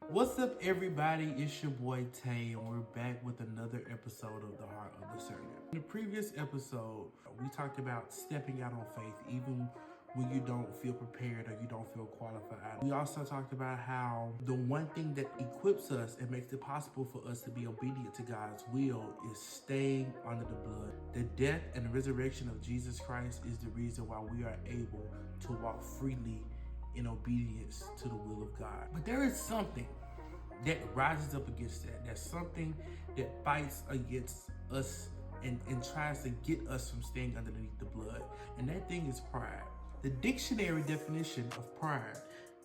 What's up, everybody? It's your boy Tay, and we're back with another episode of The Heart of the Servant. In the previous episode, we talked about stepping out on faith even when you don't feel prepared or you don't feel qualified. We also talked about how the one thing that equips us and makes it possible for us to be obedient to God's will is staying under the blood. The death and resurrection of Jesus Christ is the reason why we are able to walk freely in obedience to the will of God. But there is something that rises up against that. There's something that fights against us and tries to get us from staying underneath the blood. And that thing is pride. The dictionary definition of pride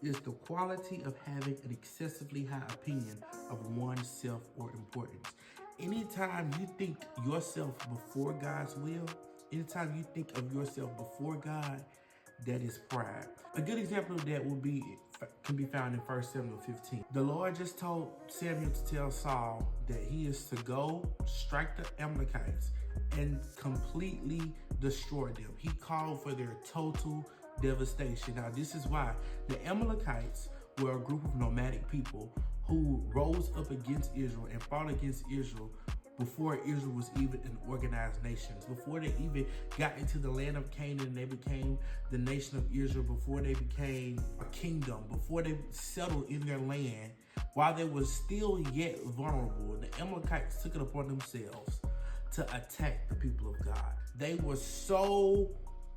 is the quality of having an excessively high opinion of oneself or importance. Anytime you think yourself before God's will, anytime you think of yourself before God, that is pride. A good example of that can be found in 1 Samuel 15. The Lord just told Samuel to tell Saul that he is to go strike the Amalekites and completely destroy them. He called for their total devastation. Now, this is why the Amalekites were a group of nomadic people who rose up against Israel and fought against Israel before Israel was even an organized nation. Before they even got into the land of Canaan, they became the nation of Israel. Before they became a kingdom, before they settled in their land, while they were still yet vulnerable, the Amalekites took it upon themselves to attack the people of God. They were so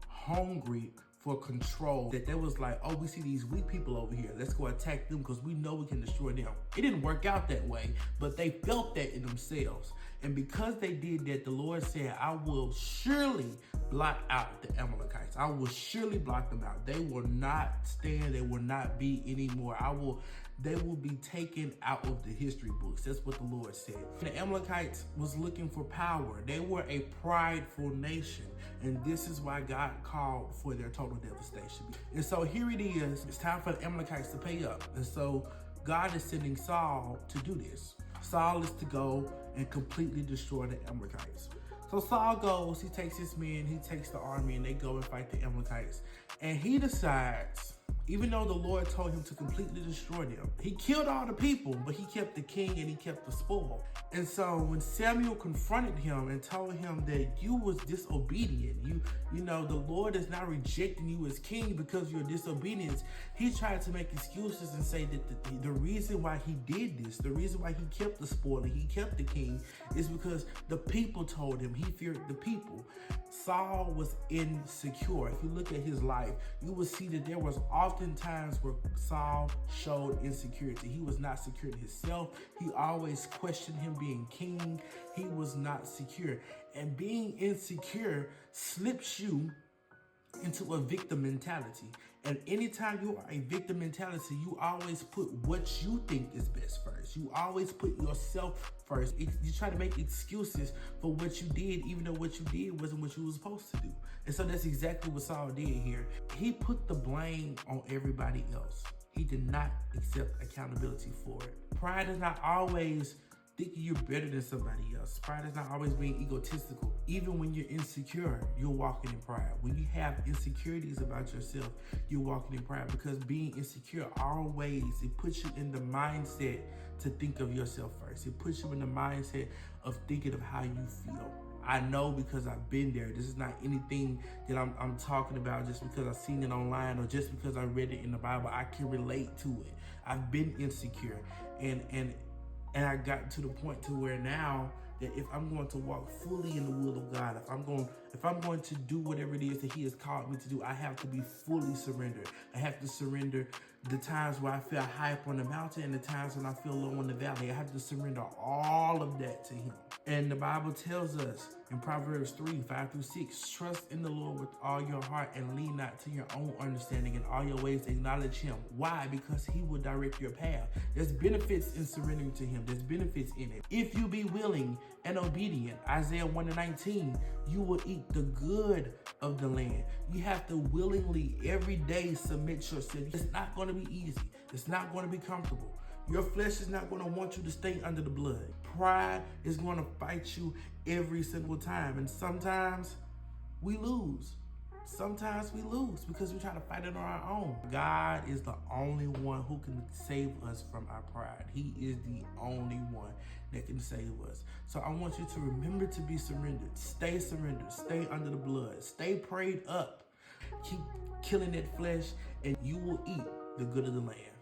hungry for control that they was like, oh, we see these weak people over here, let's go attack them because we know we can destroy them. It didn't work out that way, but they felt that in themselves. And because they did that, the Lord said, I will surely blot out the Amalekites. I will surely block them out. They will not stand. They will not be anymore. They will be taken out of the history books. That's what the Lord said. The Amalekites was looking for power. They were a prideful nation. And this is why God called for their total devastation. And so here it is. It's time for the Amalekites to pay up. And so God is sending Saul to do this. Saul is to go and completely destroy the Amalekites. So Saul goes, he takes his men, he takes the army, and they go and fight the Amalekites. And he decides, even though the Lord told him to completely destroy them, he killed all the people, but he kept the king and he kept the spoil. And so when Samuel confronted him and told him that you was disobedient, you know, the Lord is not rejecting you as king because of your disobedience, he tried to make excuses and say that the reason why he did this, the reason why he kept the spoil and he kept the king is because the people told him. He feared the people. Saul was insecure. If you look at his life, you will see that there was often times where Saul showed insecurity. He was not secure in himself. He always questioned him being king. He was not secure. And being insecure slips you into a victim mentality. And anytime you are a victim mentality, you always put what you think is best first. You always put yourself first. You try to make excuses for what you did, even though what you did wasn't what you were supposed to do. And so that's exactly what Saul did here. He put the blame on everybody else. He did not accept accountability for it. Pride is not always thinking you're better than somebody else. Pride is not always being egotistical. Even when you're insecure, you're walking in pride. When you have insecurities about yourself, you're walking in pride, because being insecure always, it puts you in the mindset to think of yourself first. It puts you in the mindset of thinking of how you feel. I know because I've been there. This is not anything that I'm talking about just because I've seen it online or just because I read it in the Bible. I can relate to it. I've been insecure, and I got to the point to where now that if I'm going to walk fully in the will of God, if I'm going to do whatever it is that He has called me to do, I have to be fully surrendered. I have to surrender the times where I feel high up on the mountain and the times when I feel low in the valley. I have to surrender all of that to Him. And the Bible tells us in Proverbs 3:5-6, trust in the Lord with all your heart and lean not to your own understanding. In all your ways acknowledge Him. Why? Because He will direct your path. There's benefits in surrendering to Him. There's benefits in it. If you be willing and obedient, Isaiah 1:19, you will eat the good of the land. You have to willingly every day submit yourself. It's not going to be easy. It's not going to be comfortable. Your flesh is not going to want you to stay under the blood. Pride is going to fight you every single time. And sometimes we lose. sometimes we lose because we try to fight it on our own. God is the only one who can save us from our pride. He is the only one that can save us. So I want you to remember to be surrendered. Stay surrendered. Stay under the blood. Stay prayed up. Keep killing that flesh, and you will eat the good of the land.